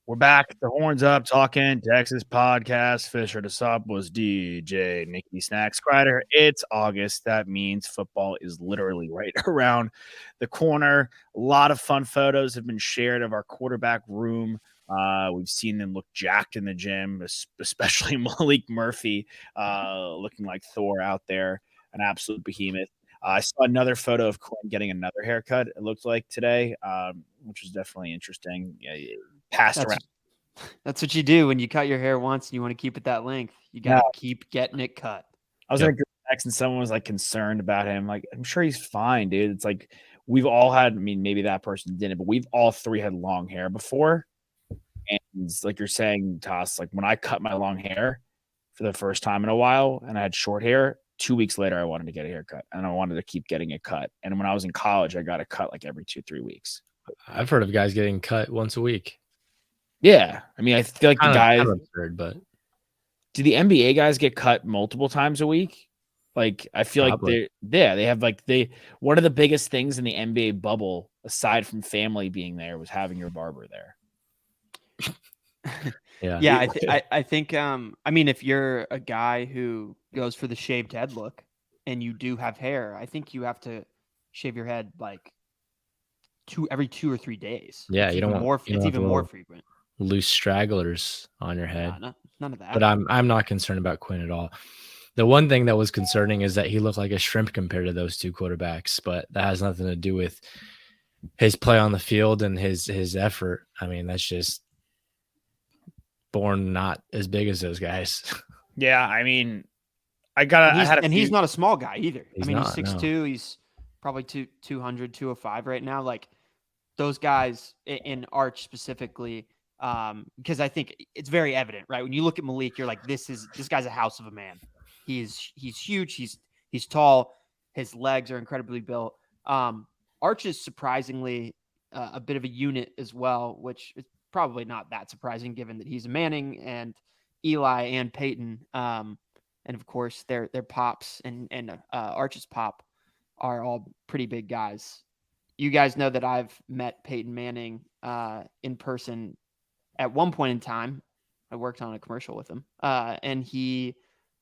We're back. The horns up, talking Texas podcast. Fisher to Sup was DJ Nicky Snacks Crider. It's August. That means football is literally right around the corner. A lot of fun photos have been shared of our quarterback room. We've seen them look jacked in the gym, especially Malik Murphy looking like Thor out there, an absolute behemoth. I saw another photo of Quinn getting another haircut, it looked like today, which was definitely interesting. Yeah, passed That's around. that's what you do when you cut your hair once and you want to keep it that length. You got No, to keep getting it cut. I was in a group text and someone was like concerned about him. Like, I'm sure he's fine, dude. It's like we've all had, I mean, maybe that person didn't, but we've all three had long hair before. And it's like you're saying, Toss, like when I cut my long hair for the first time in a while and I had short hair, 2 weeks later, I wanted to get a haircut and I wanted to keep getting it cut. And when I was in college, I got a cut like every 2-3 weeks. I've heard of guys getting cut once a week. Yeah. I mean, I feel like the guys, kind of absurd, but do the NBA guys get cut multiple times a week? Like, I feel probably. like they have like one of the biggest things in the NBA bubble, aside from family being there, was having your barber there. Yeah. I think. I mean, if you're a guy who goes for the shaved head look, and you do have hair, I think you have to shave your head like every 2 or 3 days. Yeah, it's you don't even want it's even more frequent. Loose stragglers on your head. None of that. But I'm not concerned about Quinn at all. The one thing that was concerning is that he looked like a shrimp compared to those two quarterbacks, but that has nothing to do with his play on the field and his effort. I mean, that's just born not as big as those guys. Yeah, I mean, he's not a small guy either. He's 6'2". He's probably 200, 205 right now. Like those guys in Arch specifically, because I think it's very evident, right? When you look at Malik, you're like, this guy's a house of a man. He's huge. He's tall. His legs are incredibly built. Arch is surprisingly a bit of a unit as well, which is probably not that surprising given that he's a Manning and Eli and Peyton. And of course, their pops and Arch's pop are all pretty big guys. You guys know that I've met Peyton Manning in person at one point in time. I worked on a commercial with him, and I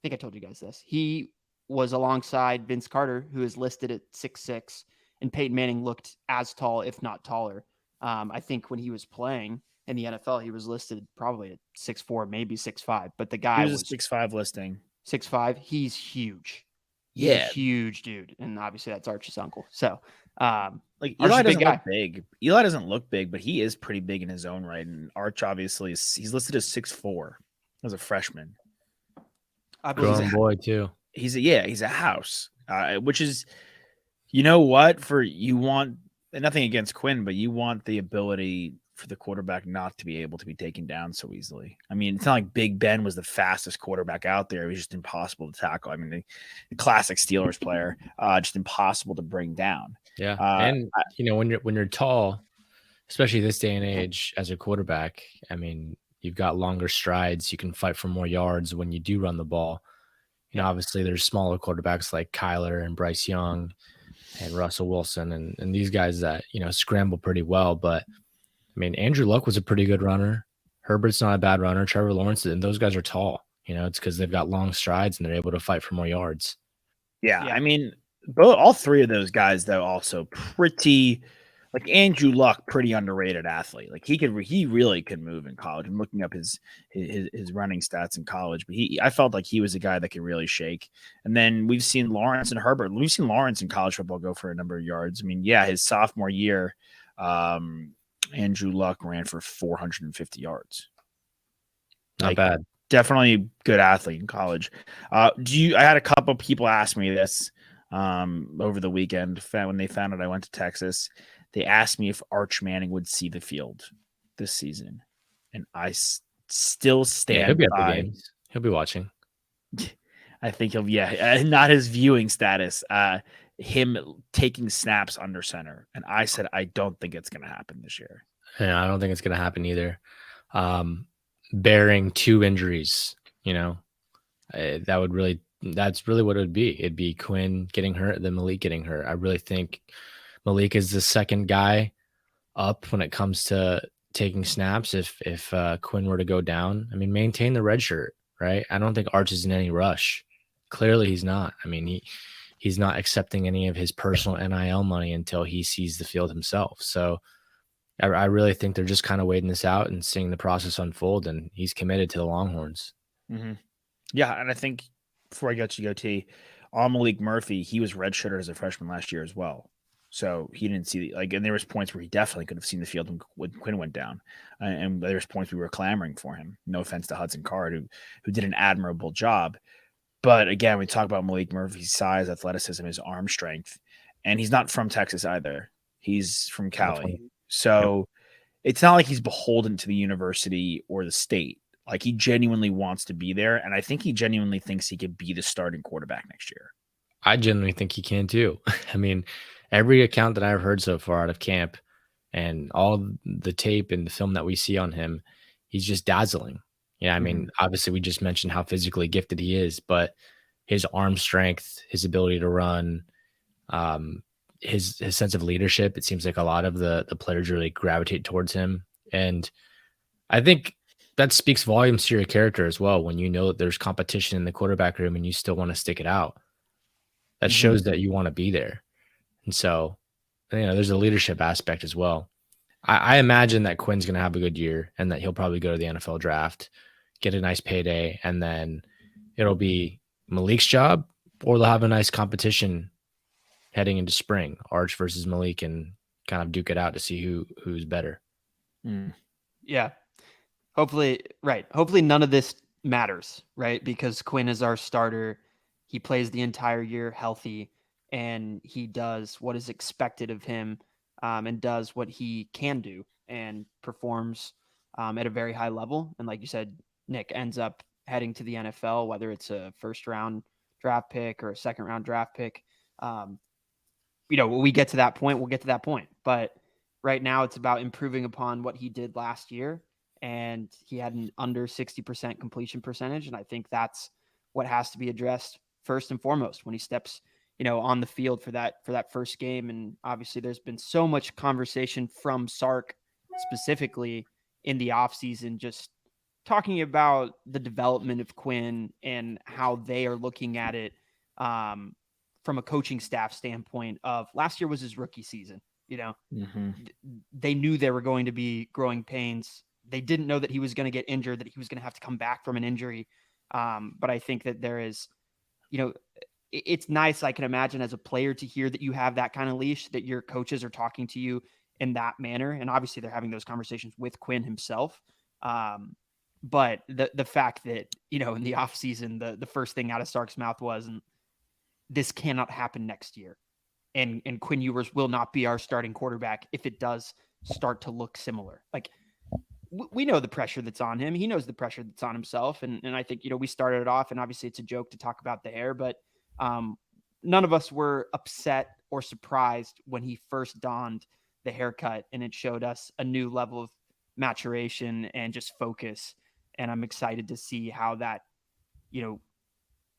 think I told you guys this. He was alongside Vince Carter, who is listed at 6'6", and Peyton Manning looked as tall, if not taller. I think when he was playing in the NFL, he was listed probably at 6'4", maybe 6'5", but the guy was a 6'5" listing. 6'5". He's huge. He's a huge dude, and obviously that's Arch's uncle. So, like Eli doesn't look big. Eli doesn't look big, but he is pretty big in his own right. And Arch obviously he's listed as 6'4" as a freshman. Grown boy too. He's a house, which is, you know what? You want nothing against Quinn, but you want the ability for the quarterback not to be able to be taken down so easily. I mean, it's not like Big Ben was the fastest quarterback out there. It was just impossible to tackle. I mean, the classic Steelers player, just impossible to bring down. Yeah. And when you're tall, especially this day and age as a quarterback, I mean, you've got longer strides. You can fight for more yards when you do run the ball. You know, obviously there's smaller quarterbacks like Kyler and Bryce Young and Russell Wilson and these guys that, scramble pretty well. But I mean, Andrew Luck was a pretty good runner. Herbert's not a bad runner. Trevor Lawrence, and those guys are tall. It's because they've got long strides and they're able to fight for more yards. Yeah. I mean, all three of those guys, though, also pretty, like Andrew Luck, pretty underrated athlete. Like he really could move in college. I'm looking up his running stats in college, but I felt like he was a guy that could really shake. And then we've seen Lawrence and Herbert. We've seen Lawrence in college football go for a number of yards. I mean, yeah, his sophomore year, Andrew Luck ran for 450 yards. Not bad. Definitely good athlete in college. I had a couple people ask me this over the weekend when they found out I went to Texas. They asked me if Arch Manning would see the field this season, and I still stand he'll be by. At the games. He'll be watching. I think not his viewing status. Him taking snaps under center, and I said I don't think it's going to happen this year. Yeah, I don't think it's going to happen either. Bearing 2 injuries, that's really what it would be. It'd be Quinn getting hurt, then Malik getting hurt. I really think Malik is the second guy up when it comes to taking snaps if Quinn were to go down. I mean, maintain the red shirt, right? I don't think Arch is in any rush. Clearly, he's not. I mean, he's not accepting any of his personal NIL money until he sees the field himself. So I really think they're just kind of waiting this out and seeing the process unfold, and he's committed to the Longhorns. Mm-hmm. Yeah, and I think before I get to T, on Malik Murphy, he was redshirted as a freshman last year as well. So he didn't see and there was points where he definitely could have seen the field when Quinn went down, and there was points we were clamoring for him. No offense to Hudson Card, who did an admirable job, but again, we talk about Malik Murphy's size, athleticism, his arm strength, and he's not from Texas either. He's from Cali, so it's not like he's beholden to the university or the state. Like, he genuinely wants to be there, and I think he genuinely thinks he could be the starting quarterback next year. I genuinely think he can too. I mean, every account that I've heard so far out of camp and all the tape and the film that we see on him, he's just dazzling. Yeah, I mean, obviously we just mentioned how physically gifted he is, but his arm strength, his ability to run, his sense of leadership, it seems like a lot of the players really gravitate towards him. And I think that speaks volumes to your character as well. When you know that there's competition in the quarterback room and you still want to stick it out, that shows that you want to be there. And so, there's a leadership aspect as well. I imagine that Quinn's going to have a good year and that he'll probably go to the NFL draft, get a nice payday, and then it'll be Malik's job, or they'll have a nice competition heading into spring, Arch versus Malik, and kind of duke it out to see who's better. Yeah. Hopefully none of this matters, right? Because Quinn is our starter. He plays the entire year healthy, and he does what is expected of him, and does what he can do and performs at a very high level. And like you said, Nick, ends up heading to the NFL, whether it's a first-round draft pick or a second-round draft pick. When we get to that point, we'll get to that point. But right now it's about improving upon what he did last year. And he had an under 60% completion percentage. And I think that's what has to be addressed first and foremost when he steps, on the field for that first game. And obviously there's been so much conversation from Sark specifically in the offseason, just talking about the development of Quinn and how they are looking at it from a coaching staff standpoint of last year was his rookie season. They knew there were going to be growing pains. They didn't know that he was going to get injured, that he was going to have to come back from an injury. But I think that there is, it's nice, I can imagine, as a player to hear that you have that kind of leash, that your coaches are talking to you in that manner. And obviously they're having those conversations with Quinn himself. But the fact that, in the offseason, the first thing out of Sark's mouth was, this cannot happen next year. And Quinn Ewers will not be our starting quarterback if it does start to look similar. Like, we know the pressure that's on him. He knows the pressure that's on himself. And I think, we started it off, and obviously it's a joke to talk about the hair, but none of us were upset or surprised when he first donned the haircut, and it showed us a new level of maturation and just focus. And I'm excited to see how that,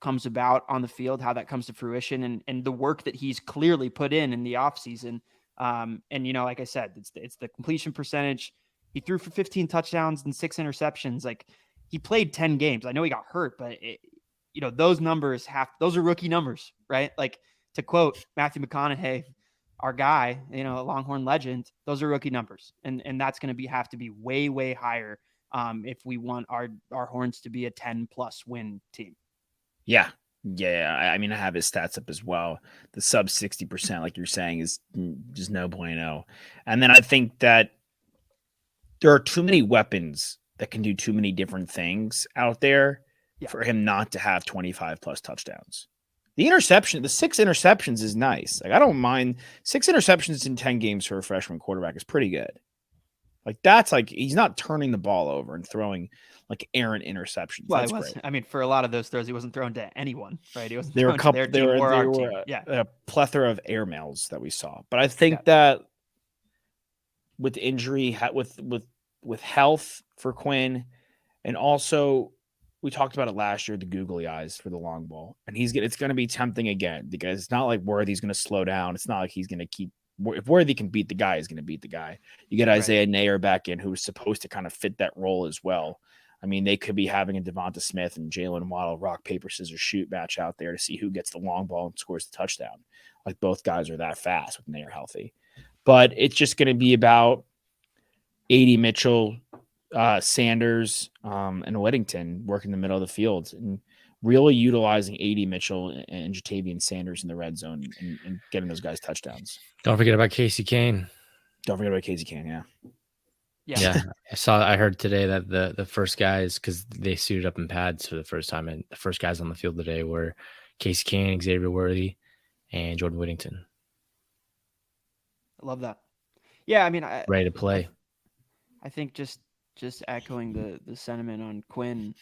comes about on the field, how that comes to fruition, and the work that he's clearly put in the offseason. And, like I said, it's the completion percentage. He threw for 15 touchdowns and 6 interceptions. Like, he played 10 games. I know he got hurt, but those numbers those are rookie numbers, right? Like, to quote Matthew McConaughey, our guy, a Longhorn legend, those are rookie numbers. And that's going to have to be way, way higher if we want our Horns to be a 10+ win team. Yeah. I mean, I have his stats up as well. The sub 60%, like you're saying, is just no bueno. And then I think that there are too many weapons that can do too many different things out there for him not to have 25+ touchdowns. The 6 interceptions is nice. Like, I don't mind 6 interceptions in 10 games for a freshman quarterback is pretty good. Like, that's like, he's not turning the ball over and throwing like errant interceptions. Well, that's great. I mean, for a lot of those throws, he wasn't thrown to anyone, right? He wasn't there were thrown to their team or our team. a plethora of airmails that we saw. But I think that with injury, with health for Quinn, and also we talked about it last year, the googly eyes for the long ball, and it's going to be tempting again, because it's not like Worthy's going to slow down. It's not like he's going to keep if Worthy can beat the guy, he's going to beat the guy. You get Isaiah Nayer back in, who's supposed to kind of fit that role as well. I mean, they could be having a Devonta Smith and Jalen Waddle rock, paper, scissors, shoot match out there to see who gets the long ball and scores the touchdown. Like, both guys are that fast when they are healthy. But it's just going to be about AD Mitchell, Sanders, and Whittington working the middle of the field and really utilizing AD Mitchell and Jatavian Sanders in the red zone and getting those guys touchdowns. Don't forget about Casey Kane. Don't forget about Casey Kane, yeah. Yeah. I heard today that the first guys, because they suited up in pads for the first time, and the first guys on the field today were Casey Kane, Xavier Worthy, and Jordan Whittington. I love that. Yeah, I mean, ready to play. I think just echoing the sentiment on Quinn.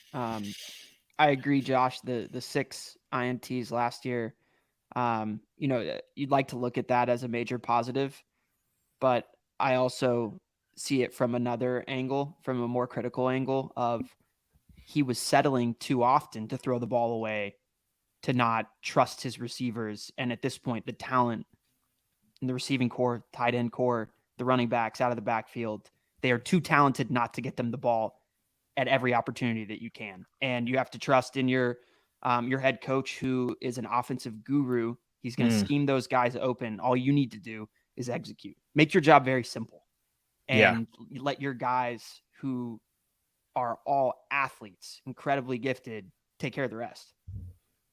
I agree, Josh. The 6 INTs last year, you'd like to look at that as a major positive, but I also see it from another angle, from a more critical angle of he was settling too often to throw the ball away, to not trust his receivers. And at this point, the talent in the receiving core, tight end core, the running backs out of the backfield, they are too talented not to get them the ball at every opportunity that you can. And you have to trust in your head coach, who is an offensive guru. He's going to scheme those guys open. All you need to do is execute. Make your job very simple. And let your guys, who are all athletes, incredibly gifted, take care of the rest.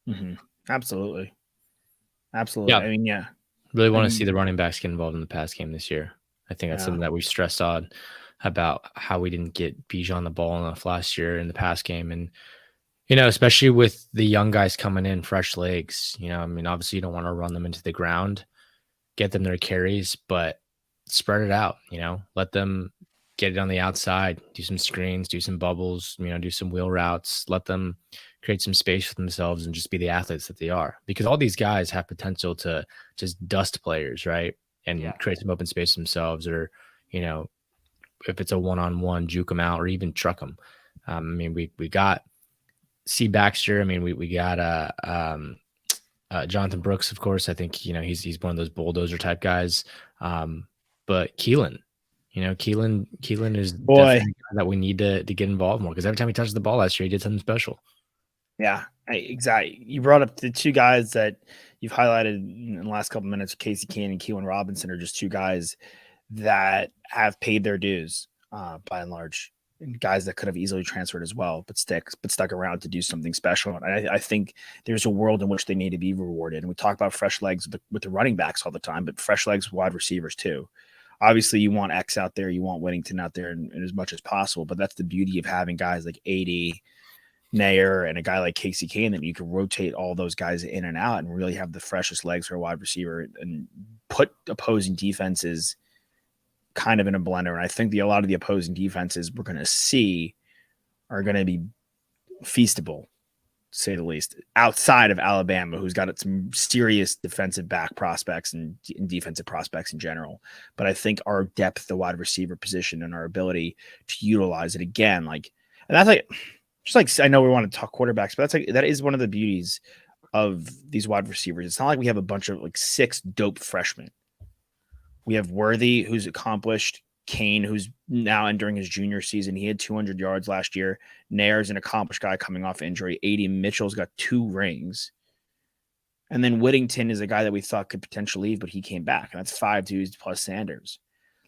Mm-hmm. Absolutely. Absolutely. Yeah. I mean, yeah. Really want to see the running backs get involved in the pass game this year. I think that's something that we stressed on about how we didn't get Bijan the ball enough last year in the pass game. And, especially with the young guys coming in, fresh legs, I mean, obviously you don't want to run them into the ground, get them their carries, but spread it out, let them get it on the outside, do some screens, do some bubbles, do some wheel routes, let them create some space for themselves and just be the athletes that they are. Because all these guys have potential to just dust players, right? And create some open space themselves, or, if it's a one-on-one, juke them out or even truck them. I mean, we got C. Baxter. I mean, we got Jonathan Brooks, of course. I think, he's one of those bulldozer type guys. But Keelan, Keelan is definitely that we need to get involved more, because every time he touches the ball last year, he did something special. Yeah, exactly. You brought up the 2 guys that you've highlighted in the last couple of minutes. Casey Kane and Keelan Robinson are just 2 guys that have paid their dues by and large, and guys that could have easily transferred as well, but stuck around to do something special. And I think there's a world in which they need to be rewarded. And we talk about fresh legs with the running backs all the time, but fresh legs with wide receivers too. Obviously, you want X out there, you want Whittington out there, and as much as possible. But that's the beauty of having guys like AD, Nayer, and a guy like Casey Kane, that you can rotate all those guys in and out and really have the freshest legs for a wide receiver and put opposing defenses kind of in a blender. And I think a lot of the opposing defenses we're going to see are going to be feastable, to say the least, outside of Alabama, who's got some serious defensive back prospects and defensive prospects in general. But I think our depth, the wide receiver position, and our ability to utilize it again, and that's just like, I know we want to talk quarterbacks, but that is one of the beauties of these wide receivers. It's not like we have a bunch of 6 dope freshmen. We have Worthy, who's accomplished, Kane, who's now entering his junior season. He had 200 yards last year. Nayer's an accomplished guy coming off injury. AD Mitchell's got 2 rings. And then Whittington is a guy that we thought could potentially leave, but he came back. And that's 5 dudes plus Sanders.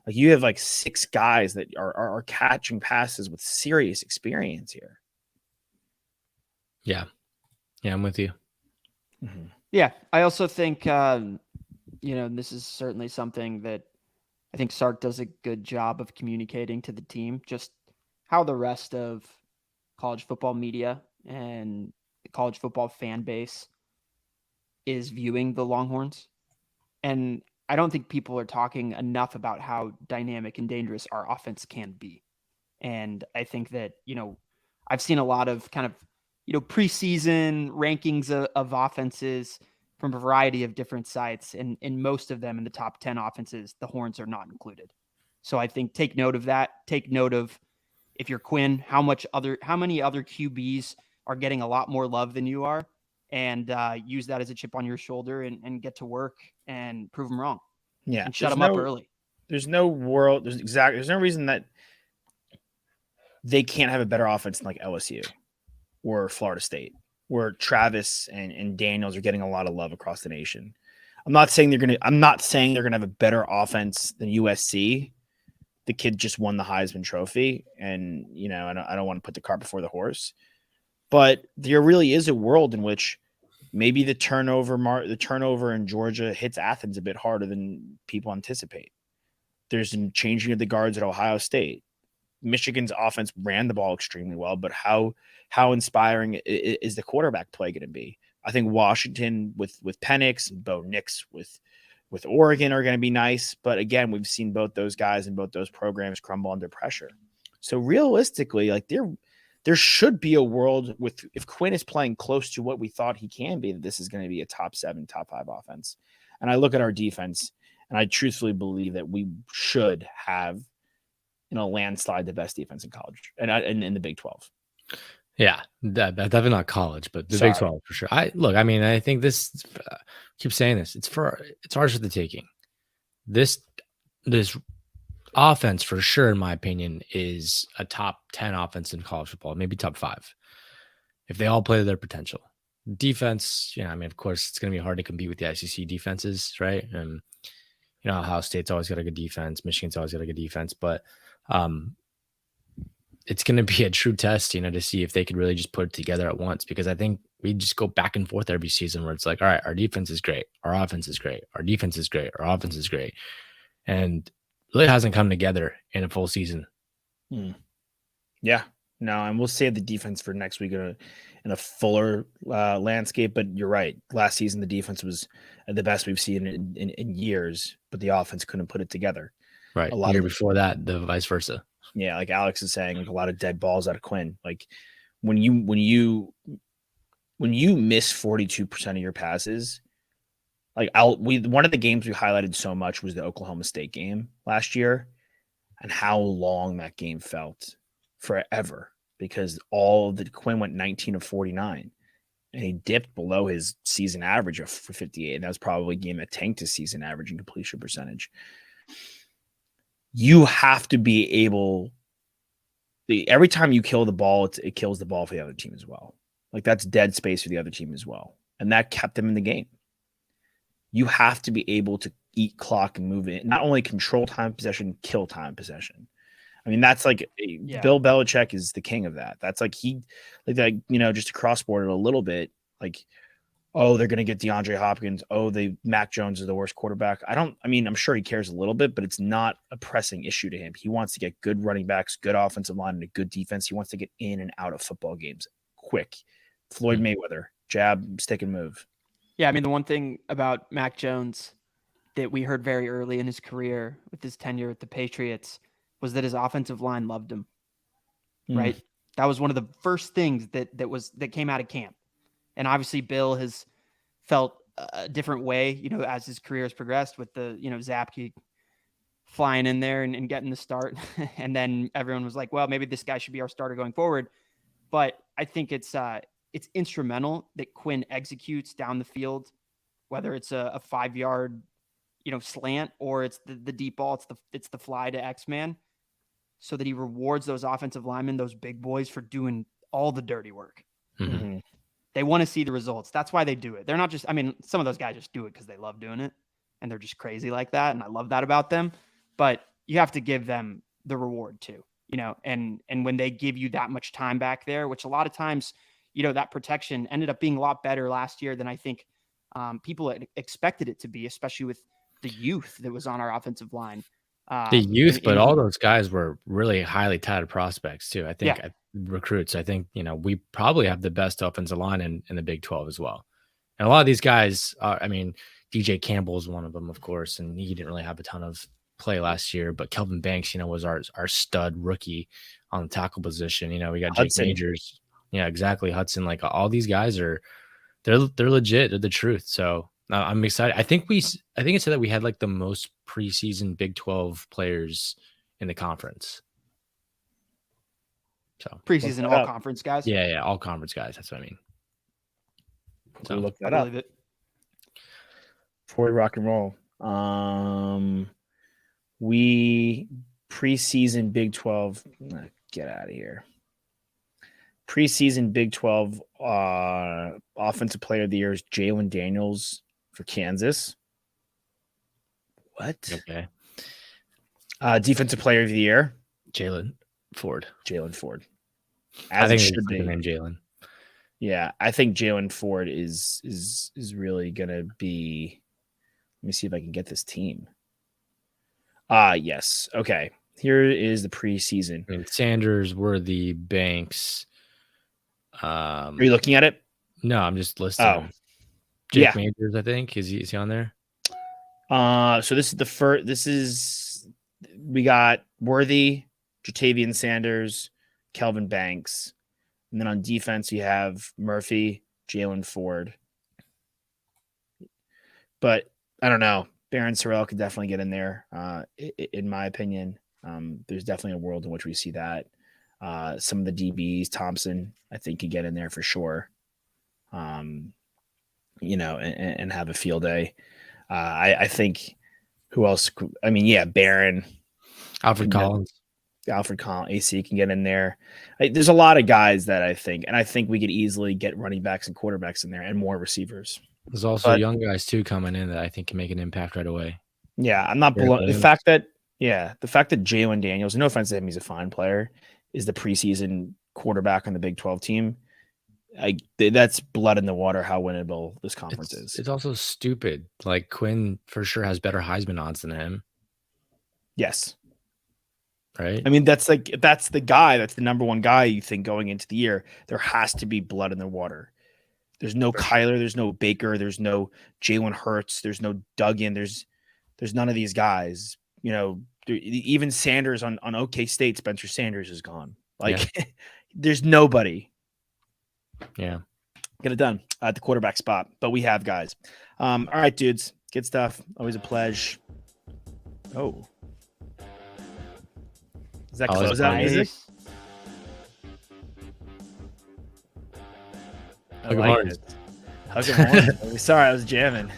You have 6 guys that are catching passes with serious experience here. Yeah. Yeah, I'm with you. Mm-hmm. Yeah. I also think, this is certainly something that I think Sark does a good job of communicating to the team, just how the rest of college football media and the college football fan base is viewing the Longhorns. And I don't think people are talking enough about how dynamic and dangerous our offense can be. And I think that, I've seen a lot of kind of, preseason rankings of offenses from a variety of different sites, and in most of them in the top 10 offenses, the Horns are not included. So I think take note of that. Take note of, if you're Quinn, how many other QBs are getting a lot more love than you are, and use that as a chip on your shoulder and get to work and prove them wrong. Yeah, and shut them up early. There's no reason that they can't have a better offense than like LSU or Florida State, where Travis and Daniels are getting a lot of love across the nation. I'm not saying they're gonna have a better offense than USC. The kid just won the Heisman Trophy, and I don't want to put the cart before the horse, but there really is a world in which maybe the turnover in Georgia hits Athens a bit harder than people anticipate. There's a changing of the guards at Ohio State. Michigan's offense ran the ball extremely well, but how inspiring is the quarterback play going to be? I think Washington with Penix and Bo Nix with Oregon are going to be nice, but again, we've seen both those guys and both those programs crumble under pressure. So realistically, like there should be a world if Quinn is playing close to what we thought he can be, that this is going to be a top 7, top 5 offense. And I look at our defense, and I truthfully believe that we should have, landslide the best defense in college and in the Big 12. Yeah, that definitely not college, but the Big 12 for sure. I think this. Keep saying this. It's ours for the taking. This offense for sure, in my opinion, is a top 10 offense in college football, maybe top 5, if they all play to their potential. Defense, of course, it's going to be hard to compete with the SEC defenses, right? And Ohio State's always got a good defense, Michigan's always got a good defense, but it's going to be a true test, to see if they could really just put it together at once, because I think we just go back and forth every season where it's like, all right, our defense is great, our offense is great, our defense is great, our offense is great, and really hasn't come together in a full season. Yeah, no, and we'll save the defense for next week in a fuller landscape. But you're right. Last season, the defense was the best we've seen in years, but the offense couldn't put it together. Right. A year before that, the vice versa. Yeah, like Alex is saying, like a lot of dead balls out of Quinn. Like when you miss 42% of your passes, one of the games we highlighted so much was the Oklahoma State game last year, and how long that game felt. Forever, because Quinn went 19 of 49, and he dipped below his season average of 58. And that was probably a game that tanked his season average and completion percentage. You have to be able. Every time you kill the ball, it kills the ball for the other team as well. Like that's dead space for the other team as well, and that kept them in the game. You have to be able to eat clock and move it. Not only control time possession, kill time possession. I mean, that's like Bill Belichick is the king of that. That's like just to cross-board it a little bit, like, oh, they're going to get DeAndre Hopkins. Oh, Mac Jones is the worst quarterback. I'm sure he cares a little bit, but it's not a pressing issue to him. He wants to get good running backs, good offensive line, and a good defense. He wants to get in and out of football games quick. Floyd Mayweather, jab, stick, and move. Yeah, I mean, the one thing about Mac Jones that we heard very early in his career with his tenure with the Patriots was that his offensive line loved him, right? That was one of the first things that came out of camp. And obviously Bill has felt a different way, as his career has progressed with the, Zapke flying in there and getting the start. And then everyone was like, well, maybe this guy should be our starter going forward. But I think it's instrumental that Quinn executes down the field, whether it's a 5-yard, slant, or it's the deep ball, it's the fly to X-Man, so that he rewards those offensive linemen, those big boys, for doing all the dirty work. Mm-hmm. They want to see the results. That's why they do it. They're not just, some of those guys just do it because they love doing it, and they're just crazy like that. And I love that about them, but you have to give them the reward too, and when they give you that much time back there, which a lot of times, that protection ended up being a lot better last year than I think people expected it to be, especially with the youth that was on our offensive line. The youth, but all those guys were really highly touted prospects too. I think recruits. I think we probably have the best offensive line in the Big 12 as well. And a lot of these guys, DJ Campbell is one of them, of course, and he didn't really have a ton of play last year. But Kelvin Banks, was our stud rookie on the tackle position. We got Jake Majors. Yeah, exactly. Hudson. Like all these guys they're legit. They're the truth. So. I'm excited. I think it said that we had like the most preseason Big 12 players in the conference. So preseason all conference guys. Yeah, all conference guys. That's what I mean. So look that up. Before we rock and roll, We preseason Big 12. Get out of here. Preseason Big 12 offensive player of the year is Jalen Daniels for Kansas. What? Okay. Defensive player of the year, Jalen Ford. As I think it they should just like be. the name Jalen. Yeah, I think Jalen Ford is really gonna be. Let me see if I can get this team. Yes. Okay. Here is the preseason. I mean, Sanders, Worthy, Banks. Are you looking at it? No, I'm just listing Oh, them. Jake yeah. Majors, I think. Is he on there? So this is the first. We got Worthy, Jatavian Sanders, Kelvin Banks, and then on defense you have Murphy, Jalen Ford. But I don't know. Baron Sorrell could definitely get in there. In my opinion, there's definitely a world in which we see that. Some of the DBs, Thompson, I think could get in there for sure. And have a field day. I think who else? I mean, yeah, Barron, Alfred Collins. AC can get in there. There's a lot of guys that I think we could easily get running backs and quarterbacks in there and more receivers. There's also young guys too coming in that I think can make an impact right away. Yeah, I'm not below the fact that Jalen Daniels, no offense to him, he's a fine player, is the preseason quarterback on the Big 12 team. That's blood in the water how winnable this conference is. It's also stupid. Like Quinn for sure has better Heisman odds than him. Yes. Right. I mean, that's the guy. That's the number one guy you think going into the year. There has to be blood in the water. There's no Kyler. There's no Baker. There's no Jalen Hurts. There's no Duggan. There's none of these guys. Even Sanders on OK State, Spencer Sanders is gone. There's nobody. Yeah. Get it done at the quarterback spot. But we have guys. All right, dudes. Good stuff. Always a pleasure. Oh. Is that closeout music? I like it. Hug him. Sorry, I was jamming.